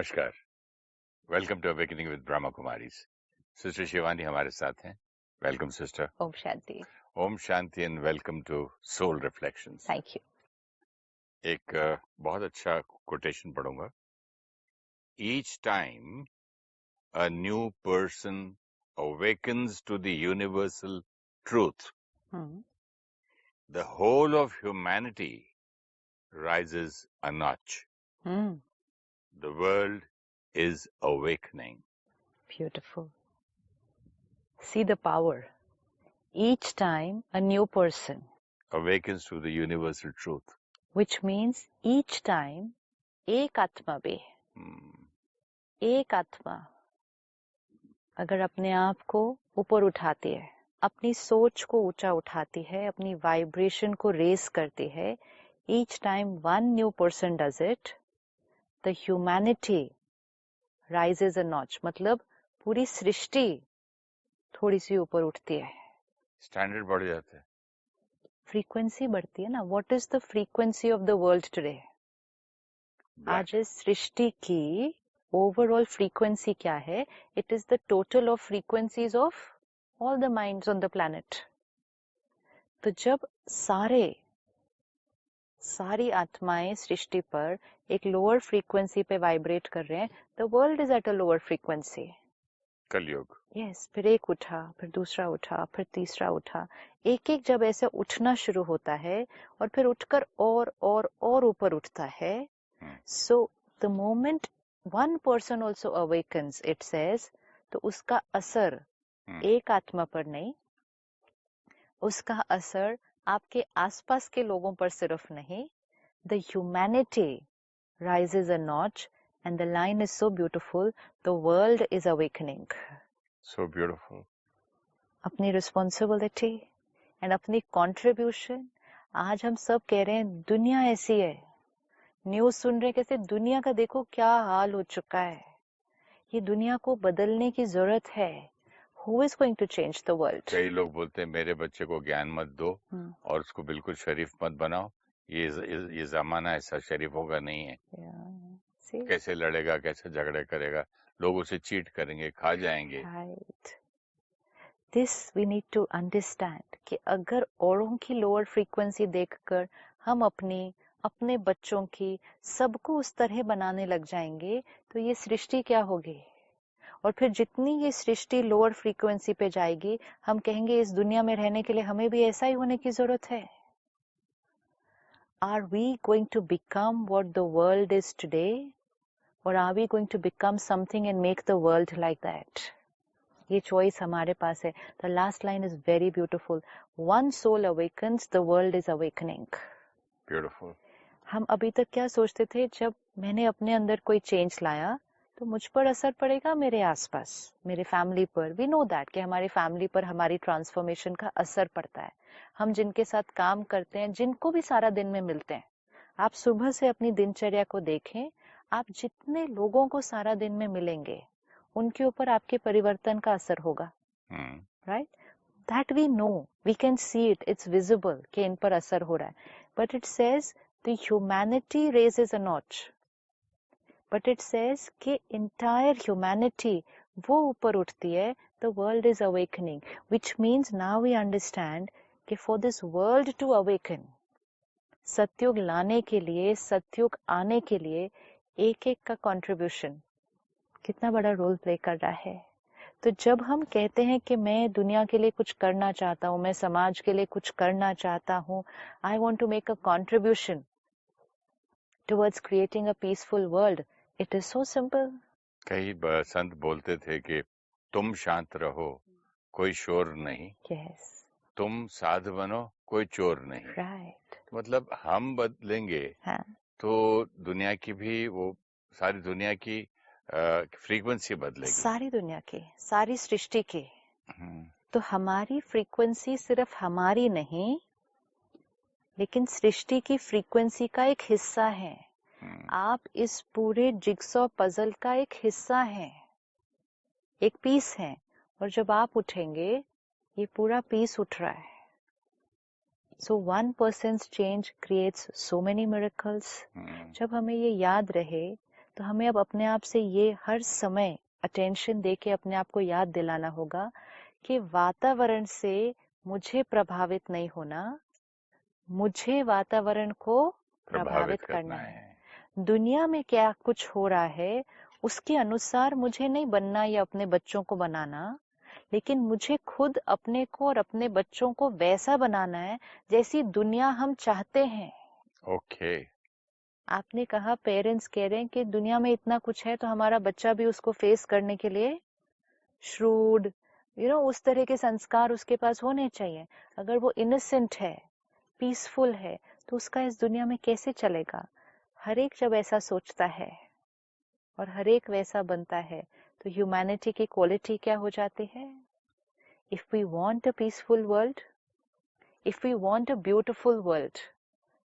नमस्कार, welcome to awakening with Brahma Kumaris. Sister Shivani हमारे साथ हैं। Welcome sister. ओम शांति। ओम शांति and welcome to soul reflections. Thank you. एक बहुत अच्छा कोटेशन पढ़ूंगा। Each time a new person awakens to the universal truth, the whole of humanity rises a notch. The world is awakening. Beautiful. See the power. Each time a new person, Awakens to the universal truth. which means each time एक आत्मा भी, एक आत्मा अगर अपने आप को ऊपर उठाती है, अपनी सोच को ऊंचा उठाती है, अपनी वाइब्रेशन को रेस करती है, each time one new person does it, the humanity rises a notch. मतलब पूरी सृष्टि थोड़ी सी ऊपर उठती है, स्टैंडर्ड बढ़ जाता है, फ्रीक्वेंसी बढ़ती है ना। What is the frequency of the world today? आज इस सृष्टि की ओवरऑल फ्रीक्वेंसी क्या है? It is the total of frequencies of all the minds on the planet. तो जब सारी आत्माएं सृष्टि पर एक लोअर फ्रीक्वेंसी पे वाइब्रेट कर रहे हैं, the world is at a lower frequency. कलयुग। यस, फिर एक उठा, फिर दूसरा उठा, फिर तीसरा उठा, एक एक जब ऐसे उठना शुरू होता है और फिर उठकर और ऊपर उठता है। So the moment one person also awakens, it says, तो उसका असर एक आत्मा पर नहीं, उसका असर आपके आसपास के लोगों पर सिर्फ नहीं, the humanity rises a notch, and the line is so beautiful, the world is awakening. So beautiful. अपनी रिस्पॉन्सिबिलिटी एंड अपनी कंट्रीब्यूशन। आज हम सब कह रहे हैं दुनिया ऐसी है, न्यूज सुन रहे कैसे दुनिया का देखो क्या हाल हो चुका है, ये दुनिया को बदलने की जरूरत है। Who is going to change the world? कई लोग बोलते हैं मेरे बच्चे को ज्ञान मत दो और उसको बिल्कुल शरीफ मत बनाओ, ये जमाना ऐसा शरीफ होगा नहीं है। कैसे लड़ेगा, कैसे झगड़े करेगा, लोग उसे चीट करेंगे, खा जाएंगे। This we need to understand कि अगर औरों की लोअर फ्रीक्वेंसी देखकर हम अपने बच्चों की सबको उस तरह बनाने लग जाएंगे तो ये सृष्टि क्या होगी? और फिर जितनी ये सृष्टि लोअर फ्रीक्वेंसी पे जाएगी, हम कहेंगे इस दुनिया में रहने के लिए हमें भी ऐसा ही होने की जरूरत है। Are we going to become what the world is today, और are we going to become something and make the world like that? ये चॉइस हमारे पास है। The last line is very beautiful, one soul awakens, the world is awakening. Beautiful. हम अभी तक क्या सोचते थे, जब मैंने अपने अंदर कोई चेंज लाया तो मुझ पर असर पड़ेगा, मेरे आसपास, मेरे फैमिली पर। वी नो दैट कि हमारी फैमिली पर हमारी ट्रांसफॉर्मेशन का असर पड़ता है। हम जिनके साथ काम करते हैं, जिनको भी सारा दिन में मिलते हैं, आप सुबह से अपनी दिनचर्या को देखें, आप जितने लोगों को सारा दिन में मिलेंगे उनके ऊपर आपके परिवर्तन का असर होगा, right? That we know, we can see it, it's visible कि इन पर असर हो रहा है। But it says the humanity raises a notch, but it says कि entire humanity वो ऊपर उठती है, the world is awakening, which means now we understand कि for this world to awaken, सत्युग लाने के लिए, सत्युग आने के लिए एक एक का कंट्रीब्यूशन कितना बड़ा रोल प्ले कर रहा है। तो जब हम कहते हैं कि मैं दुनिया के लिए कुछ करना चाहता हूँ, मैं समाज के लिए कुछ करना चाहता हूँ, I want to make a contribution towards creating a peaceful world, it is so simple. कई संत बोलते थे कि तुम शांत रहो, कोई शोर नहीं। yes. तुम साध बनो, कोई चोर नहीं। right. मतलब हम बदलेंगे तो दुनिया की भी, वो सारी दुनिया की फ्रीक्वेंसी बदलेगी, सारी दुनिया की, सारी सृष्टि की। तो हमारी फ्रीक्वेंसी सिर्फ हमारी नहीं, लेकिन सृष्टि की फ्रीक्वेंसी का एक हिस्सा है। आप इस पूरे जिगसॉ पजल का एक हिस्सा हैं, एक पीस है, और जब आप उठेंगे ये पूरा पीस उठ रहा है। So one persons change creates so many miracles. जब हमें ये याद रहे तो हमें अब अपने आप से ये हर समय अटेंशन दे के अपने आप को याद दिलाना होगा कि वातावरण से मुझे प्रभावित नहीं होना, मुझे वातावरण को प्रभावित करना है। दुनिया में क्या कुछ हो रहा है उसके अनुसार मुझे नहीं बनना या अपने बच्चों को बनाना, लेकिन मुझे खुद अपने को और अपने बच्चों को वैसा बनाना है जैसी दुनिया हम चाहते हैं। ओके। आपने कहा पेरेंट्स कह रहे हैं कि दुनिया में इतना कुछ है तो हमारा बच्चा भी उसको फेस करने के लिए श्रूड, उस तरह के संस्कार उसके पास होने चाहिए। अगर वो इनोसेंट है, पीसफुल है, तो उसका इस दुनिया में कैसे चलेगा? हर एक जब ऐसा सोचता है और हर एक वैसा बनता है तो ह्यूमैनिटी की क्वालिटी क्या हो जाती है? If we want a peaceful world, if we want a beautiful world,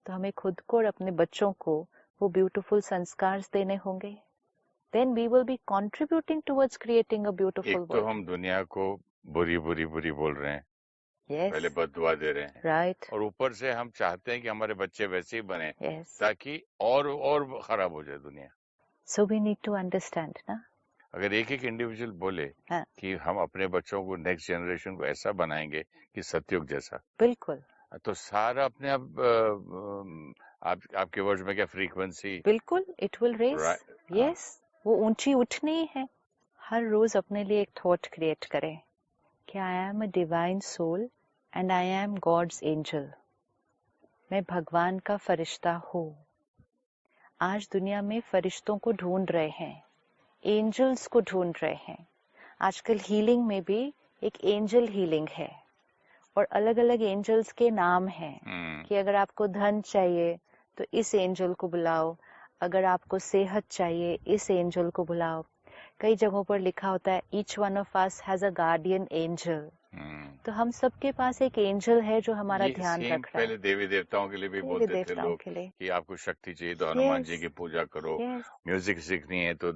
तो हमें खुद को और अपने बच्चों को वो ब्यूटीफुल संस्कार देने होंगे। Then we will be contributing towards creating a beautiful एक world. तो हम दुनिया को बुरी बुरी बुरी बोल रहे हैं, Yes. पहले बददुआ दे रहे हैं, Right. और ऊपर से हम चाहते हैं कि हमारे बच्चे वैसे ही बने, Yes. ताकि और खराब हो जाए दुनिया। So we need to understand, ना? अगर एक एक इंडिविजुअल बोले हाँ. कि हम अपने बच्चों को, नेक्स्ट जनरेशन को ऐसा बनाएंगे कि सतयुग जैसा, बिल्कुल, तो सारा अपने आपके वर्ड्स में क्या फ्रीक्वेंसी, बिल्कुल, it will raise. right? Yes. वो ऊंची उठनी है। हर रोज अपने लिए एक थॉट क्रिएट करें कि I am a divine soul and I am God's angel. मैं भगवान का फरिश्ता हूँ। आज दुनिया में फरिश्तों को ढूंढ रहे हैं, एंजल्स को ढूंढ रहे हैं। आजकल हीलिंग में भी एक एंजल हीलिंग है और अलग अलग एंजल्स के नाम हैं कि अगर आपको धन चाहिए तो इस एंजल को बुलाओ, अगर आपको सेहत चाहिए इस एंजल को बुलाओ। कई जगहों पर लिखा होता है each one of us has a guardian angel. तो हम सबके पास एक एंजल है जो हमारा ध्यान रख रहा है। पहले देवी देवताओं के लिए भी बोलते थे लोग कि आपको शक्ति चाहिए तो हनुमान जी की पूजा करो, म्यूजिक सीखनी है तो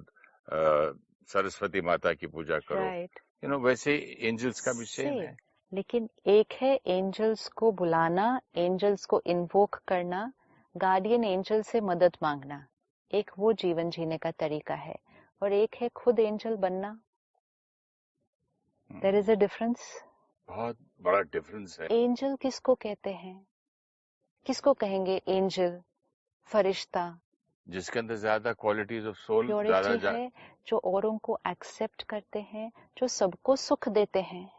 सरस्वती माता की पूजा करो, वैसे एंजल्स का भी सेम है। लेकिन एक है एंजल्स को बुलाना, एंजल्स को इन्वोक करना, गार्डियन एंजल से मदद मांगना, एक वो जीवन जीने का तरीका है, और एक है खुद एंजल बनना। देयर इज अ डिफरेंस, बहुत बड़ा डिफरेंस है। एंजल किसको कहते हैं? किसको कहेंगे एंजल? फरिश्ता जिसके अंदर ज्यादा क्वालिटीज ऑफ सोल प्योरिटी है, जो औरों को एक्सेप्ट करते हैं, जो सबको सुख देते हैं,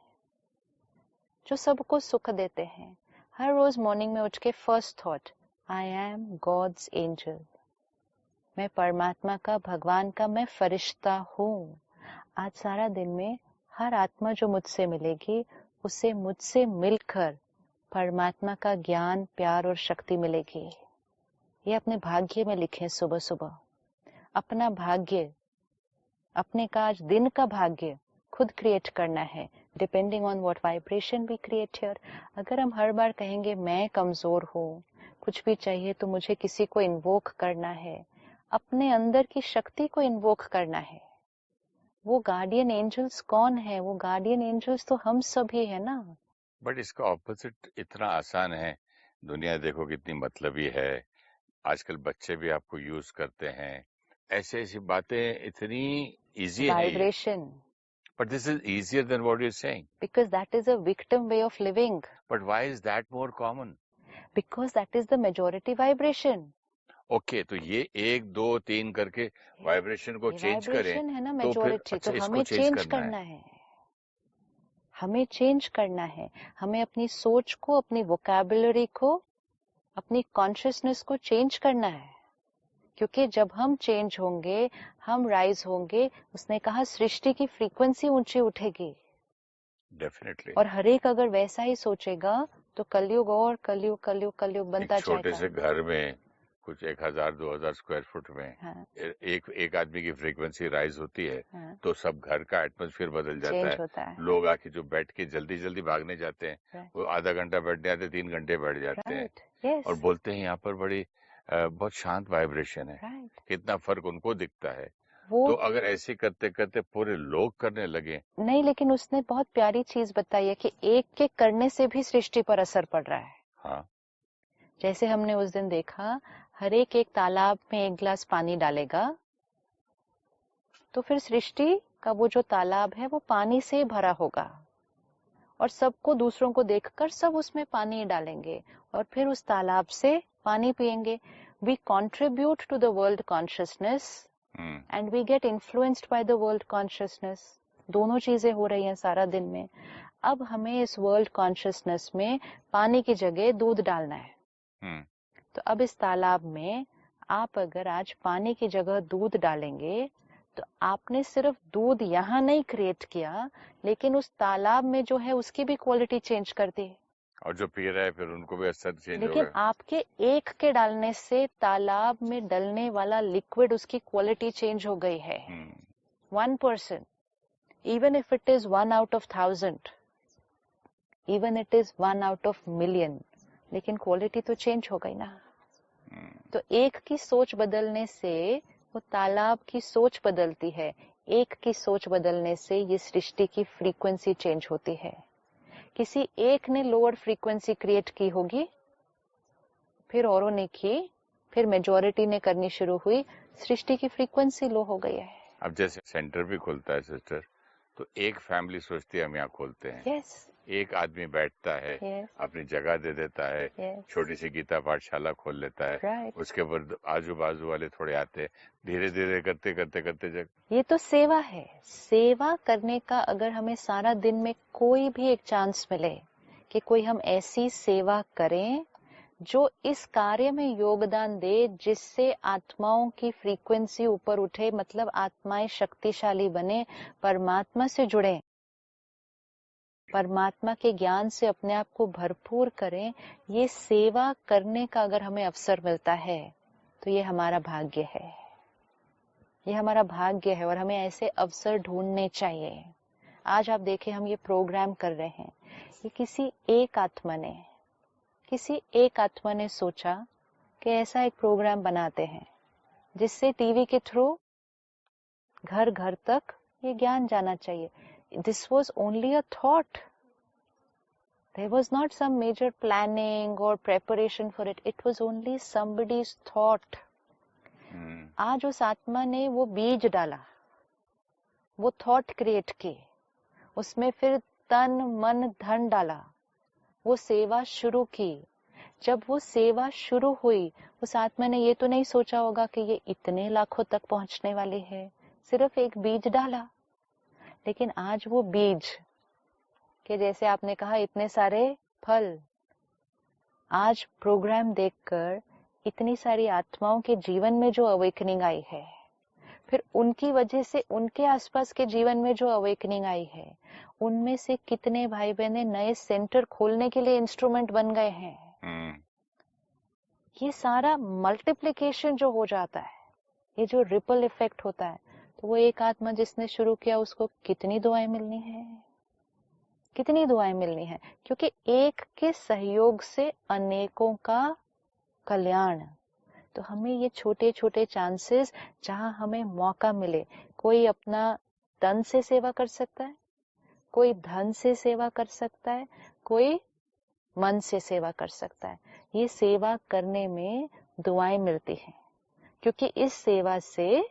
जो सबको सुख देते हैं। हर रोज मॉर्निंग में उठ के first thought, I am God's angel. मैं परमात्मा का, भगवान का मैं फरिश्ता हूँ। आज सारा दिन में हर आत्मा जो मुझसे मिलेगी उसे मुझसे मिलकर परमात्मा का ज्ञान, प्यार और शक्ति मिलेगी। ये अपने भाग्य में लिखें सुबह सुबह। अपना भाग्य, अपने का आज दिन का भाग्य खुद क्रिएट करना है, depending on what vibration we create here. अगर हम हर बार कहेंगे मैं कमजोर हूँ, कुछ भी चाहिए तो मुझे किसी को इन्वोक करना है, अपने अंदर की शक्ति को इन्वोक करना है। वो गार्डियन एंजल्स कौन है? वो गार्डियन एंजल्स तो हम सभी है ना। बट इसका ऑपोजिट इतना आसान है। दुनिया देखो कितनी मतलबी है, आजकल बच्चे भी आपको यूज करते हैं, ऐसी बातें इतनी इजी है। Vibration. But this is easier than what you're saying. Because that is a victim way of living. But why is that more common? Because that is the majority vibration. Okay, तो ये 1, 2, 3 करके vibration को change करें है ना तो फिर majority, तो हमें चेंज करना है। हमें चेंज करना है। हमें अपनी सोच को, अपनी वोकैबुलरी को, अपनी कॉन्शियसनेस को चेंज करना है, क्योंकि जब हम चेंज होंगे, हम राइज होंगे। उसने कहा सृष्टि की फ्रीक्वेंसी ऊंची उठेगी। डेफिनेटली। और हर एक अगर वैसा ही सोचेगा तो कलयुग और कलयुग कलयुग कलयुग बनता जाएगा। छोटे से घर में कुछ 1000-2000 स्क्वायर फुट में एक आदमी की फ्रीक्वेंसी राइज होती है तो सब घर का एटमॉस्फेयर बदल जाता है। लोग आके जो बैठ के जल्दी जल्दी भागने जाते हैं वो आधा घंटा बैठने आते 3 घंटे बैठ जाते हैं और बोलते हैं यहाँ पर बड़ी बहुत शांत वाइब्रेशन है। कितना फर्क उनको दिखता है। तो अगर ऐसे करते करते पूरे लोग करने लगे नहीं, लेकिन उसने बहुत प्यारी चीज बताई है कि एक के करने से भी सृष्टि पर असर पड़ रहा है। हाँ, जैसे हमने उस दिन देखा, हर एक तालाब में 1 गिलास पानी डालेगा तो फिर सृष्टि का वो जो तालाब है वो पानी से भरा होगा और सबको दूसरों को देखकर सब उसमें पानी डालेंगे और फिर उस तालाब से पानी पिएंगे. We contribute to the world consciousness and we get influenced by the world consciousness. दोनों चीजें हो रही हैं सारा दिन में. अब हमें इस वर्ल्ड कॉन्शियसनेस में पानी की जगह दूध डालना है. तो अब इस तालाब में आप अगर आज पानी की जगह दूध डालेंगे तो आपने सिर्फ दूध यहाँ नहीं क्रिएट किया, लेकिन उस तालाब में जो है उसकी भी क्वालिटी चेंज कर दी. और जो पी रहा है फिर उनको भी असर चेंज होगा. लेकिन आपके एक के डालने से तालाब में डलने वाला लिक्विड उसकी क्वालिटी चेंज हो गई है. 1%, even if it is 1 out of 1000, even it is 1 out of million, लेकिन क्वालिटी तो चेंज हो गई ना. तो एक की सोच बदलने से वो तालाब की सोच बदलती है. एक की सोच बदलने से ये सृष्टि की फ्रीक्वेंसी चेंज होती है. किसी एक ने लोअर फ्रीक्वेंसी क्रिएट की होगी, फिर औरों ने की, फिर मेजॉरिटी ने करनी शुरू हुई, सृष्टि की फ्रीक्वेंसी लो हो गई है. अब जैसे सेंटर भी खुलता है सिस्टर, तो एक फैमिली सोचती है हम यहाँ खोलते हैं. yes. एक आदमी बैठता है, yes. अपनी जगह दे देता है, yes. छोटी सी गीता पाठशाला खोल लेता है. right. उसके बाद आजू बाजू वाले थोड़े आते, धीरे धीरे करते करते करते जग. ये तो सेवा है. सेवा करने का अगर हमें सारा दिन में कोई भी एक चांस मिले कि कोई हम ऐसी सेवा करें जो इस कार्य में योगदान दे जिससे आत्माओं की फ्रीक्वेंसी ऊपर उठे, मतलब आत्माएं शक्तिशाली बने, परमात्मा से जुड़े, परमात्मा के ज्ञान से अपने आप को भरपूर करें, ये सेवा करने का अगर हमें अवसर मिलता है तो ये हमारा भाग्य है. ये हमारा भाग्य है और हमें ऐसे अवसर ढूंढने चाहिए. आज आप देखें हम ये प्रोग्राम कर रहे हैं, ये किसी एक आत्मा ने सोचा कि ऐसा एक प्रोग्राम बनाते हैं जिससे टीवी के थ्रू घर घर तक ये ज्ञान जाना चाहिए. This was only a thought. There was not some major planning और preparation for it. It was only somebody's thought. आज उस आत्मा ने वो बीज डाला, वो थॉट क्रिएट की, उसमें फिर तन मन धन डाला, वो सेवा शुरू की. जब वो सेवा शुरू हुई, उस आत्मा ने ये तो नहीं सोचा होगा कि ये इतने लाखों तक पहुंचने वाली है. सिर्फ एक बीज डाला, लेकिन आज वो बीज के जैसे आपने कहा इतने सारे फल. आज प्रोग्राम देखकर इतनी सारी आत्माओं के जीवन में जो अवेकनिंग आई है, फिर उनकी वजह से उनके आसपास के जीवन में जो अवेकनिंग आई है, उनमें से कितने भाई बहनें नए सेंटर खोलने के लिए इंस्ट्रूमेंट बन गए हैं. ये सारा मल्टीप्लिकेशन जो हो जाता है, ये जो रिपल इफेक्ट होता है, तो वो एक आत्मा जिसने शुरू किया उसको कितनी दुआएं मिलनी है, कितनी दुआएं मिलनी है. क्योंकि एक के सहयोग से अनेकों का कल्याण. तो हमें ये छोटे छोटे चांसेस, जहां हमें मौका मिले, कोई अपना तन से सेवा कर सकता है, कोई धन से सेवा कर सकता है, कोई मन से सेवा कर सकता है. ये सेवा करने में दुआएं मिलती हैं, क्योंकि इस सेवा से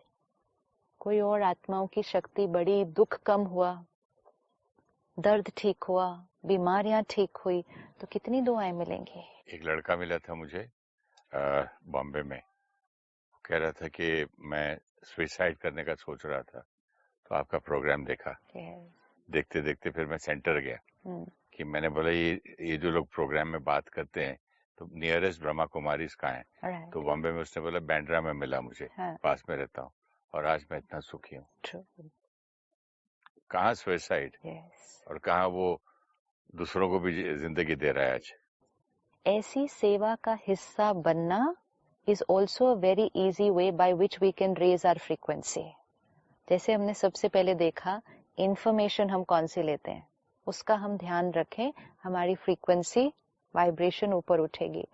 कोई और आत्माओं की शक्ति बढ़ी, दुख कम हुआ, दर्द ठीक हुआ, बीमारियां ठीक हुई, तो कितनी दुआएं मिलेंगी. एक लड़का मिला था मुझे बॉम्बे में, कह रहा था कि मैं सुसाइड करने का सोच रहा था, तो आपका प्रोग्राम देखा. देखते देखते फिर मैं सेंटर गया कि मैंने बोला ये जो लोग प्रोग्राम में बात करते हैं तो नियरेस्ट ब्रह्मा कुमारी कहाँ है. तो बॉम्बे में उसने बोला बैंड्रा में मिला मुझे. पास में रहता हूँ और आज मैं इतना सुखी हूँ. कहाँ सुसाइड और कहाँ वो दूसरों को भी जिंदगी दे रहा है आज. ऐसी सेवा का हिस्सा बनना is also a very easy way by which we can raise our frequency. जैसे हमने सबसे पहले देखा, इंफॉर्मेशन हम कौन सी लेते हैं, उसका हम ध्यान रखें, हमारी फ्रीक्वेंसी वाइब्रेशन ऊपर उठेगी.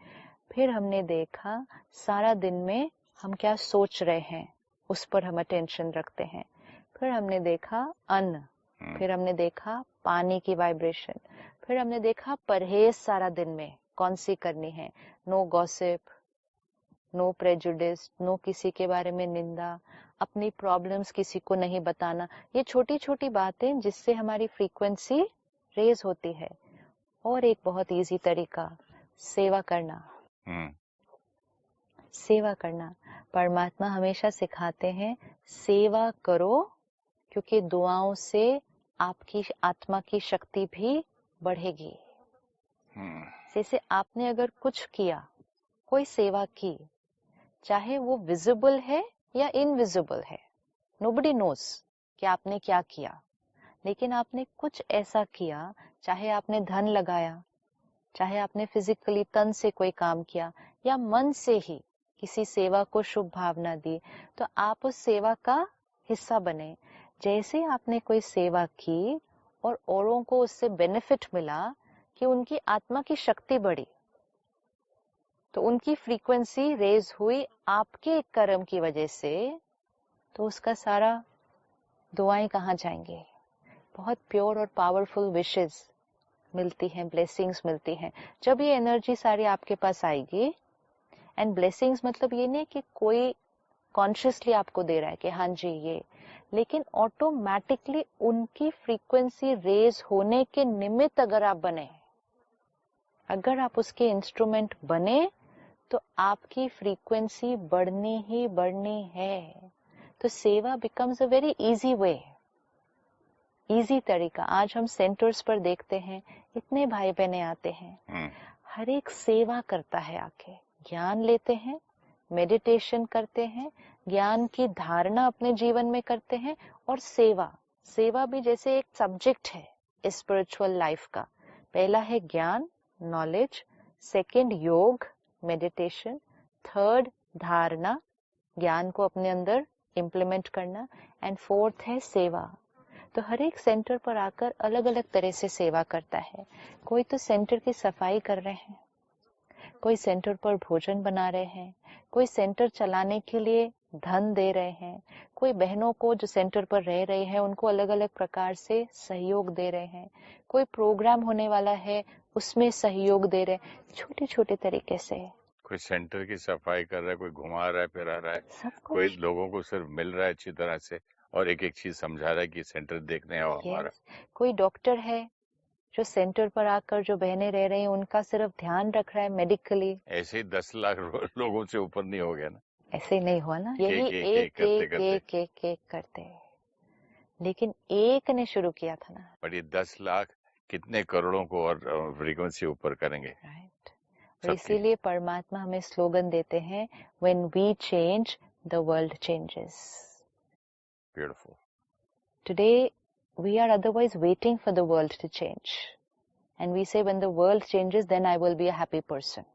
फिर हमने देखा सारा दिन में हम क्या सोच रहे हैं, उस पर हम अटेंशन रखते हैं. फिर हमने देखा अन्न, फिर हमने देखा पानी की वाइब्रेशन, फिर हमने देखा परहेज सारा दिन में कौन सी करनी है, no gossip, no prejudice, no किसी के बारे में निंदा, अपनी प्रॉब्लम्स किसी को नहीं बताना। ये छोटी छोटी बातें जिससे हमारी फ्रीक्वेंसी रेज होती है। और एक बहुत इजी तरीका, सेवा करना। सेवा करना, परमात्मा हमेशा सिखाते हैं सेवा करो, क्योंकि दुआओं से आपकी आत्मा की शक्ति भी बढ़ेगी। जैसे आपने अगर कुछ किया, कोई सेवा की, चाहे वो विजिबल है या इनविजिबल है, नोबडी नोस कि आपने क्या किया, लेकिन आपने कुछ ऐसा किया, चाहे आपने धन लगाया, चाहे आपने फिजिकली तन से कोई काम किया, या मन से ही किसी सेवा को शुभ भावना दी, तो आप उस सेवा का हिस्सा बने। जैसे आपने कोई सेवा की और औरों को उससे बेनिफिट मिला कि उनकी आत्मा की शक्ति बढ़ी, तो उनकी फ्रीक्वेंसी रेज हुई आपके कर्म की वजह से, तो उसका सारा दुआएं कहाँ जाएंगे? बहुत प्योर और पावरफुल विशेस मिलती हैं, ब्लेसिंग्स मिलती हैं। जब ये एनर्जी सारी आपके पास आएगी, एंड ब्लेसिंग्स मतलब ये नहीं कि कोई कॉन्शियसली आपको दे रहा है कि हाँ जी ये, लेकिन ऑटोमेटिकली उनकी फ्रीक्वेंसी रेज होने के निमित्त अगर आप बने, अगर आप उसके इंस्ट्रूमेंट बने, तो आपकी फ्रीक्वेंसी बढ़नी ही बढ़नी है। तो सेवा becomes a very easy way, easy तरीका। आज हम सेंटर्स पर देखते हैं, इतने भाई बहने आते हैं, हर एक सेवा करता है, आके ज्ञान लेते हैं, मेडिटेशन करते हैं, ज्ञान की धारणा अपने जीवन में करते हैं, और सेवा, सेवा भी जैसे एक सब्जेक्ट है स्पिरिचुअल लाइफ का। पहला है ज्ञान, नॉलेज, सेकंड योग, मेडिटेशन, थर्ड धारणा, ज्ञान को अपने अंदर इम्प्लीमेंट करना, एंड फोर्थ है सेवा। तो हर एक सेंटर पर आकर अलग अलग तरह से सेवा करता है। कोई तो सेंटर की सफाई कर रहे हैं, कोई सेंटर पर भोजन बना रहे हैं, कोई सेंटर चलाने के लिए धन दे रहे हैं, कोई बहनों को जो सेंटर पर रह रहे हैं उनको अलग अलग प्रकार से सहयोग दे रहे हैं, कोई प्रोग्राम होने वाला है उसमें सहयोग दे रहे हैं, छोटे छोटे तरीके से। कोई सेंटर की सफाई कर रहा है, कोई घुमा रहा है, फिरा रहा है, कोई लोगों को सिर्फ मिल रहा है अच्छी तरह से और एक एक चीज समझा रहा है कि सेंटर देखने आओ हमारा। कोई डॉक्टर है जो सेंटर पर आकर जो बहनें रह रही हैं उनका सिर्फ ध्यान रख रहा है मेडिकली। ऐसे ही 10 लाख लोगों से ऊपर नहीं हो गया ना, ऐसे ही नहीं हुआ ना, यही एक एक करते, लेकिन एक ने शुरू किया था ना। पर ये 10 लाख कितने करोड़ों को और फ्रीक्वेंसी ऊपर करेंगे, राइट। और इसीलिए परमात्मा हमें स्लोगन देते हैं, when we change the world changes. Beautiful. Today we are otherwise waiting for the world to change, and we say when the world changes then I will be a happy person.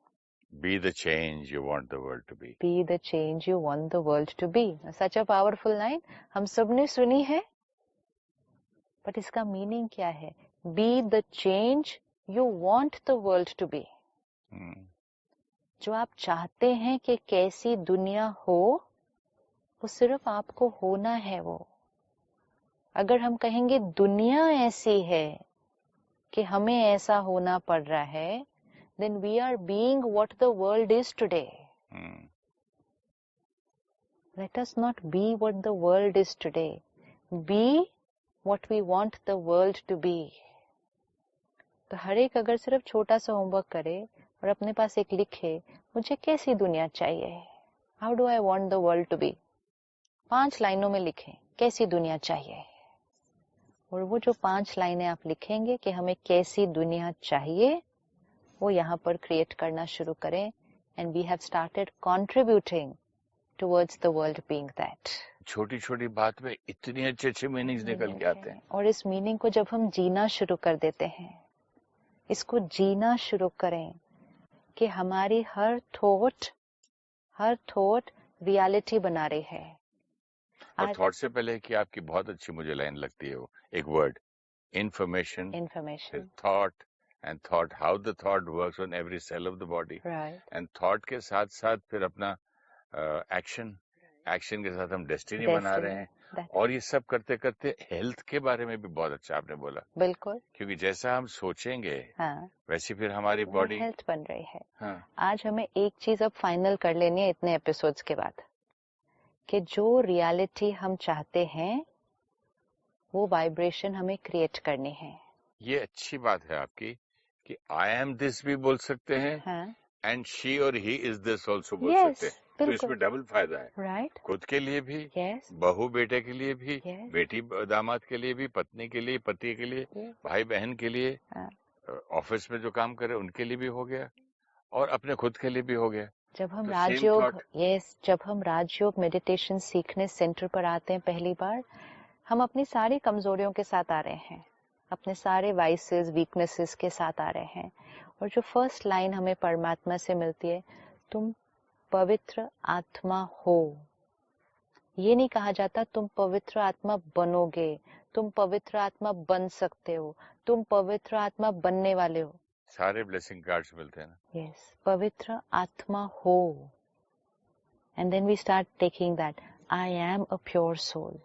Be the change you want the world to be. Be the change you want the world to be. Such a powerful line. हम सबने सुनी है, but इसका meaning क्या है? Be the change you want the world to be. जो आप चाहते हैं कि कैसी दुनिया हो, वो सिर्फ आपको होना है वो। अगर हम कहेंगे दुनिया ऐसी है कि हमें ऐसा होना पड़ रहा है, then we are being what the world is today. Let us not be what the world is today. Be what we want the world to be. तो हर एक अगर सिर्फ छोटा सा होमवर्क करे और अपने पास एक लिखे, मुझे कैसी दुनिया चाहिए, How do I want the world to be? 5 लाइनों में लिखें कैसी दुनिया चाहिए, और वो जो 5 लाइनें आप लिखेंगे कि हमें कैसी दुनिया चाहिए, वो यहाँ पर क्रिएट करना शुरू करें, and we have started contributing towards the world being that. छोटी छोटी बात में इतनी अच्छे अच्छे मीनिंग्स निकल के आते हैं, और इस मीनिंग को जब हम जीना शुरू कर देते हैं, इसको जीना शुरू करें कि हमारी हर थॉट रियलिटी बना रही है। और थॉट से पहले कि आपकी बहुत अच्छी मुझे लाइन लगती है, वो एक word, information, thought, and thought, how the thought works on every cell of the body, and thought के साथ साथ फिर अपना एक्शन के साथ हम डेस्टिनी बना रहे हैं, और ये सब करते करते हेल्थ के बारे में भी बहुत अच्छा आपने बोला, बिल्कुल, क्योंकि जैसा हम सोचेंगे हाँ, वैसी फिर हमारी बॉडी हेल्थ बन रही है। हाँ, आज हमें एक चीज अब फाइनल कर लेनी है इतने एपिसोड्स के बाद, कि जो रियलिटी हम चाहते हैं वो वाइब्रेशन हमें क्रिएट करनी है। ये अच्छी बात है आपकी कि आई एम दिस भी बोल सकते हैं, हाँ, एंड शी और ही इज दिस ऑल्सो बोल यस, सकते हैं, तो बिल्कुल, इसमें डबल फायदा है, राइट, खुद के लिए भी, यस, बहू बेटे के लिए भी, यस, बेटी दामाद के लिए भी, पत्नी के लिए, पति के लिए, भाई बहन के लिए, हाँ। ऑफिस में जो काम करे उनके लिए भी हो गया और अपने खुद के लिए भी हो गया। जब हम तो सेम राजयोग, थॉट। जब हम राजयोग मेडिटेशन सीखने सेंटर पर आते हैं पहली बार, हम अपनी सारी कमजोरियों के साथ आ रहे हैं, अपने सारे वाइसेस वीकनेसेस के साथ आ रहे हैं, और जो फर्स्ट लाइन हमें परमात्मा से मिलती है, तुम पवित्र आत्मा हो। ये नहीं कहा जाता तुम पवित्र आत्मा बनोगे, तुम पवित्र आत्मा बन सकते हो, तुम पवित्र आत्मा बनने वाले हो। सारे ब्लेसिंग कार्ड्स मिलते हैं ना। यस, पवित्र आत्मा हो। And then we start taking that, I am a pure soul,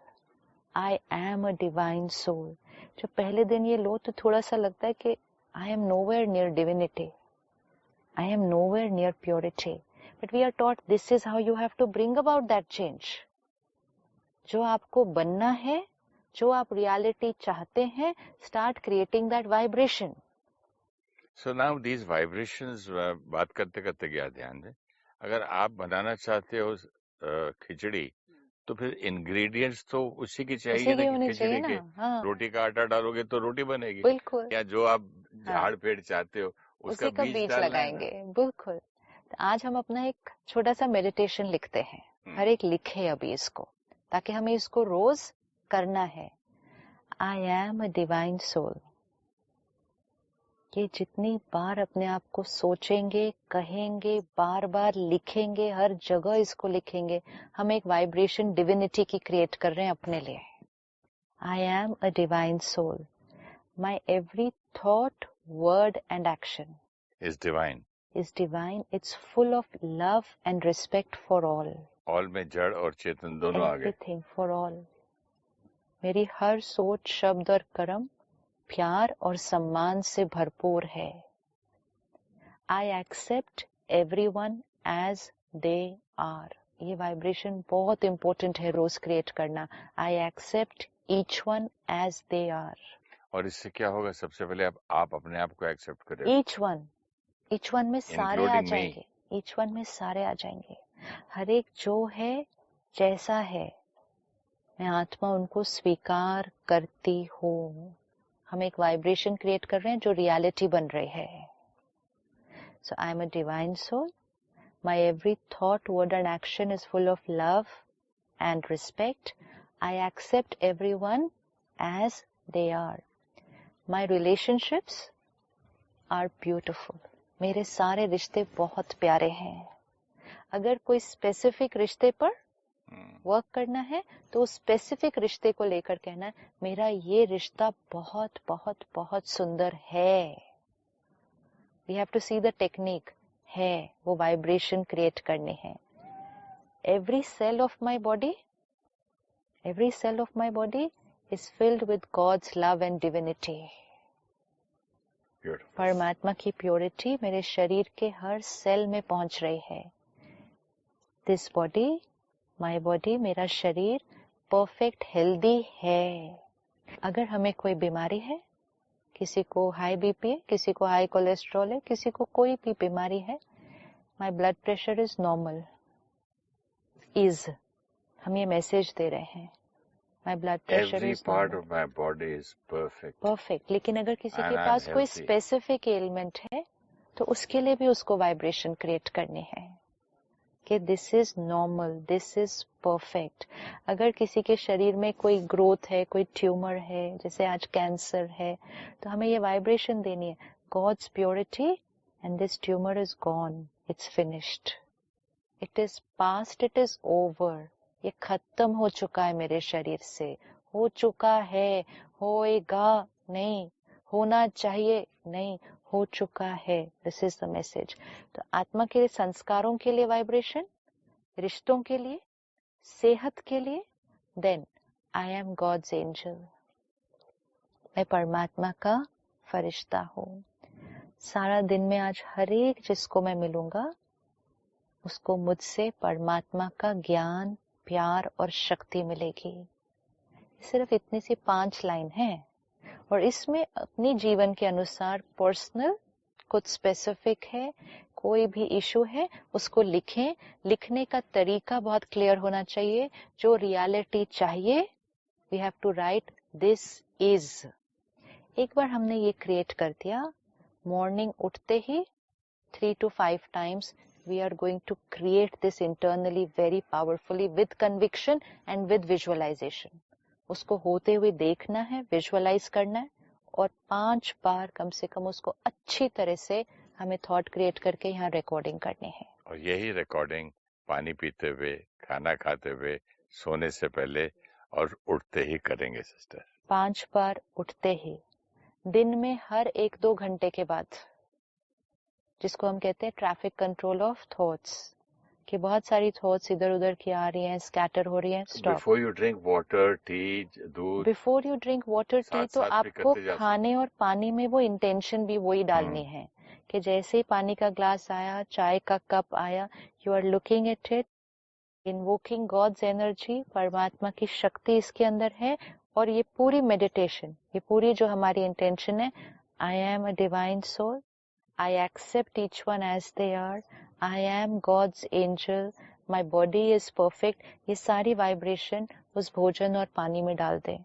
I am a divine soul. जब पहले दिन ये लो तो थोड़ा सा लगता है कि I am nowhere near divinity, I am nowhere near purity, but we are taught this is how you have to bring about that change. जो आपको बनना है, जो आप रियलिटी चाहते हैं, start creating that vibration. So now these vibrations, बात करते करते क्या ध्यान दें, अगर आप बनाना चाहते हो खिचड़ी, तो फिर इंग्रेडिएंट्स तो उसी की चाहिए उसी ना, की कि होनी चाहिए खिचड़ी ना, के हाँ, रोटी का आटा डालोगे तो रोटी बनेगी, बिल्कुल, या जो आप हाँ, झाड़ पेड़ चाहते हो उसका उसी का बीज बीज डालना है ना। लगाएंगे, बिल्कुल। तो आज हम अपना एक छोटा सा मेडिटेशन लिखते हैं, हर एक लिखे अभी इसको, ताकि हमें इसको रोज करना है। I am a divine soul. ये जितनी बार अपने आप को सोचेंगे, कहेंगे, बार बार लिखेंगे, हर जगह इसको लिखेंगे, हम एक वाइब्रेशन डिविनिटी की क्रिएट कर रहे हैं अपने लिए। I am a divine soul, my every thought, word and action is divine, is divine. It's full of love and respect for all. All में जड़ और चेतन दोनों आ गए। Everything for all. मेरी हर सोच, शब्द और कर्म प्यार और सम्मान से भरपूर है। I accept everyone as they are. ये वाइब्रेशन बहुत इंपॉर्टेंट है रोज क्रिएट करना। I accept each one as they are. और इससे क्या होगा, सबसे पहले आप अपने आप को एक्सेप्ट करें, Each one में सारे आ इंक्लूडिंग मी। जाएंगे, each one में सारे आ जाएंगे। हर एक जो है, जैसा है, मैं आत्मा उनको स्वीकार करती हूँ। हम एक वाइब्रेशन क्रिएट कर रहे हैं जो रियलिटी बन रही है। So I am a divine soul, my every thought, word and action is full of love and respect. I accept everyone as they are. My relationships are beautiful. मेरे सारे रिश्ते बहुत प्यारे हैं। अगर कोई स्पेसिफिक रिश्ते पर वर्क करना है तो स्पेसिफिक रिश्ते को लेकर कहना है, मेरा ये रिश्ता बहुत बहुत बहुत सुंदर है। We have to see the technique है, वो वाइब्रेशन क्रिएट करनी है। Every cell of my body, every cell of my body is filled with God's love and divinity. परमात्मा की प्योरिटी मेरे शरीर के हर सेल में पहुंच रही है। दिस बॉडी, माई बॉडी, मेरा शरीर परफेक्ट हेल्दी है। अगर हमें कोई बीमारी है, किसी को हाई बीपी है, किसी को हाई कोलेस्ट्रॉल है, किसी को कोई भी बीमारी है, my blood pressure is normal, हम ये मैसेज दे रहे हैं, my blood pressure every is part of my body is perfect. लेकिन अगर किसी And के I'm पास कोई healthy. स्पेसिफिक एलिमेंट है तो उसके लिए भी उसको वाइब्रेशन क्रिएट करनी है कि this is normal, this is perfect. अगर किसी के शरीर में कोई ग्रोथ है, कोई ट्यूमर है, जैसे आज कैंसर है, तो हमें ये वाइब्रेशन देनी है, God's purity and this tumour is gone, it's finished, it is past, it is over. ये खत्म हो चुका है मेरे शरीर से, हो चुका है, होएगा नहीं, होना चाहिए नहीं, हो चुका है। This is the message. तो आत्मा के लिए, संस्कारों के लिए वाइब्रेशन, रिश्तों के लिए, सेहत के लिए, then I am God's angel, मैं परमात्मा का फरिश्ता हूँ। सारा दिन में आज हर एक जिसको मैं मिलूंगा उसको मुझसे परमात्मा का ज्ञान, प्यार और शक्ति मिलेगी। सिर्फ इतनी सी 5 लाइन है और इसमें अपनी जीवन के अनुसार पर्सनल कुछ स्पेसिफिक है, कोई भी इशू है उसको लिखें। लिखने का तरीका बहुत क्लियर होना चाहिए। जो रियलिटी चाहिए we have to write this is. एक बार हमने ये क्रिएट कर दिया, मॉर्निंग उठते ही 3 to 5 times we are going to create this internally very powerfully with conviction and with visualization. उसको होते हुए देखना है, विजुअलाइज करना है और 5 बार कम से कम उसको अच्छी तरह से हमें थॉट क्रिएट करके यहाँ रिकॉर्डिंग करनी है। और यही रिकॉर्डिंग पानी पीते हुए, खाना खाते हुए, सोने से पहले और उठते ही करेंगे सिस्टर। 5 बार उठते ही, दिन में हर 1-2 घंटे के बाद, जिसको हम कहते हैं ट्रैफिक कंट्रोल ऑफ थॉट्स, कि बहुत सारी थॉट्स इधर उधर की आ रही हैं, स्कैटर हो रही हैं। Stop. Before you drink water, tea, दूध, before you drink water, tea, तो आपको खाने और पानी में वो इंटेंशन भी वही डालनी है कि जैसे ही पानी का ग्लास आया, चाय का कप आया, you are looking at it, invoking God's energy, परमात्मा की शक्ति इसके अंदर है। और ये पूरी मेडिटेशन, ये पूरी जो हमारी इंटेंशन है, I am a divine soul, I accept each one as they are. I am God's angel. My body is perfect. ये सारी वाइब्रेशन उस भोजन और पानी में डाल दें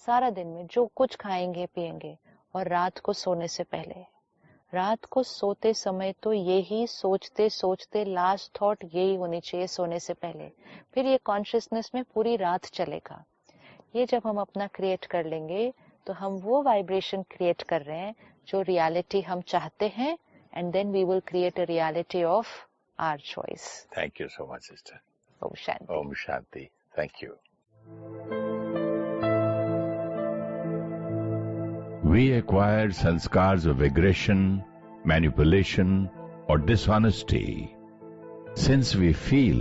सारा दिन में, जो कुछ खाएंगे पिएंगे। और रात को सोने से पहले, रात को सोते समय तो यही सोचते सोचते लास्ट थॉट यही होनी चाहिए सोने से पहले। फिर ये कॉन्शियसनेस में पूरी रात चलेगा। ये जब हम अपना क्रिएट कर लेंगे तो हम वो वाइब्रेशन क्रिएट कर रहे हैं जो रियलिटी हम चाहते हैं, and then we will create a reality of our choice. Thank you so much sister. ओम शांति। ओम शांति। Thank you. We acquire sanskars of aggression, manipulation, or dishonesty since we feel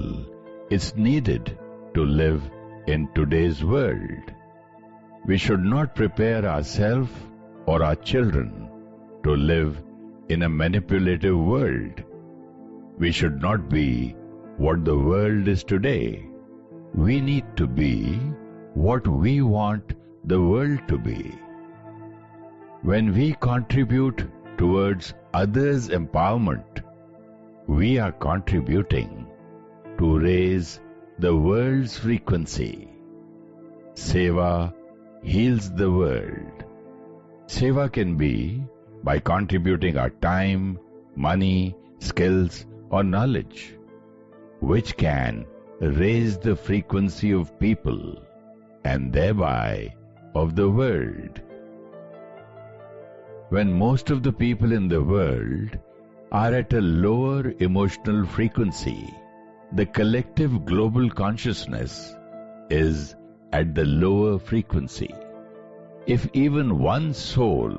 it's needed to live in today's world. We should not prepare ourselves or our children to live in a manipulative world. We should not be what the world is today. We need to be what we want the world to be. When we contribute towards others' empowerment, we are contributing to raise the world's frequency. Seva heals the world. Seva can be by contributing our time, money, skills, or knowledge, which can raise the frequency of people and thereby of the world. When most of the people in the world are at a lower emotional frequency, the collective global consciousness is at the lower frequency. If even one soul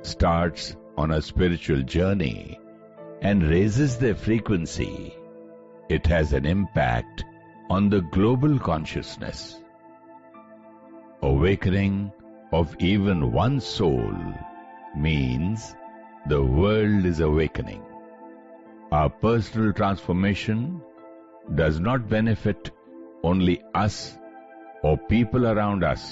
starts on a spiritual journey and raises their frequency, it has an impact on the global consciousness. Awakening of even one soul means the world is awakening. Our personal transformation does not benefit only us or people around us.